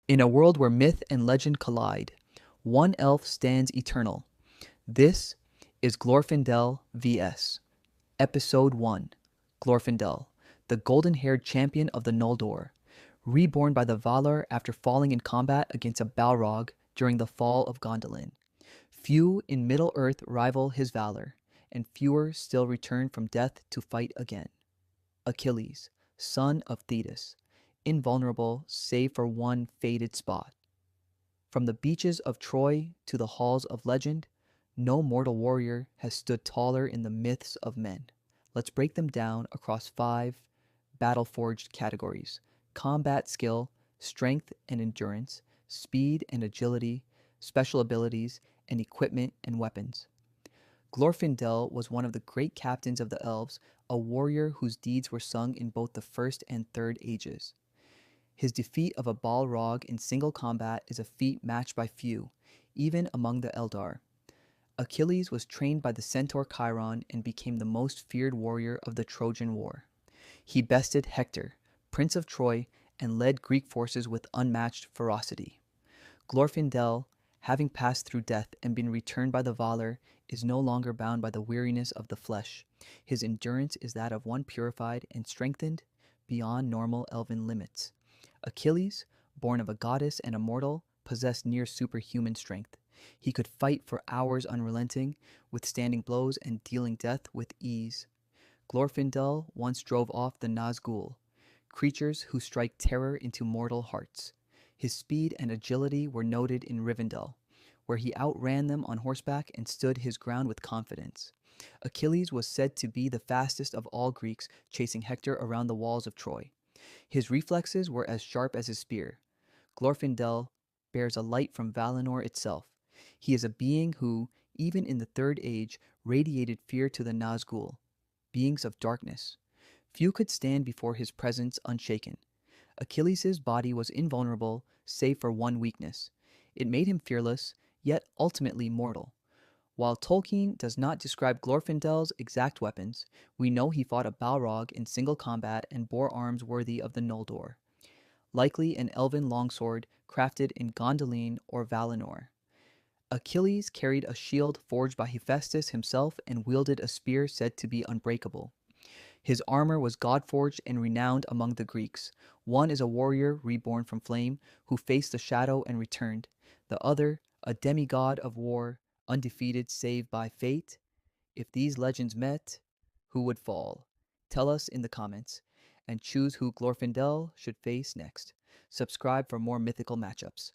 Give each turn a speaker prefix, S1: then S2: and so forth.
S1: In a world where myth and legend collide, one elf stands eternal. This is Glorfindel vs. Episode 1. Glorfindel, the golden-haired champion of the Noldor, reborn by the Valar after falling in combat against a Balrog during the fall of Gondolin. Few in Middle-earth rival his valor, and fewer still return from death to fight again. Achilles, son of Thetis, invulnerable save for one fated spot. From the beaches of Troy to the halls of legend, no mortal warrior has stood taller in the myths of men. Let's break them down across 5 battle-forged categories: combat skill, strength and endurance, speed and agility, special abilities, and equipment and weapons. Glorfindel was one of the great captains of the elves, a warrior whose deeds were sung in both the First and Third Ages. His defeat of a Balrog in single combat is a feat matched by few, even among the Eldar. Achilles was trained by the centaur Chiron and became the most feared warrior of the Trojan War. He bested Hector, prince of Troy, and led Greek forces with unmatched ferocity. Glorfindel, having passed through death and been returned by the Valar, is no longer bound by the weariness of the flesh. His endurance is that of one purified and strengthened beyond normal elven limits. Achilles, born of a goddess and a mortal, possessed near superhuman strength. He could fight for hours unrelenting, withstanding blows and dealing death with ease. Glorfindel once drove off the Nazgul, creatures who strike terror into mortal hearts. His speed and agility were noted in Rivendell, where he outran them on horseback and stood his ground with confidence. Achilles was said to be the fastest of all Greeks, chasing Hector around the walls of Troy. His reflexes were as sharp as his spear. Glorfindel bears a light from Valinor itself. He is a being who, even in the Third Age, radiated fear to the Nazgul, beings of darkness. Few could stand before his presence unshaken. Achilles' body was invulnerable, save for one weakness. It made him fearless, yet ultimately mortal. While Tolkien does not describe Glorfindel's exact weapons, we know he fought a Balrog in single combat and bore arms worthy of the Noldor, likely an elven longsword crafted in Gondolin or Valinor. Achilles carried a shield forged by Hephaestus himself and wielded a spear said to be unbreakable. His armor was god-forged and renowned among the Greeks. One is a warrior reborn from flame who faced the shadow and returned. The other, a demigod of war, undefeated save by fate. If these legends met, who would fall? Tell us in the comments, and choose who Glorfindel should face next. Subscribe for more mythical matchups.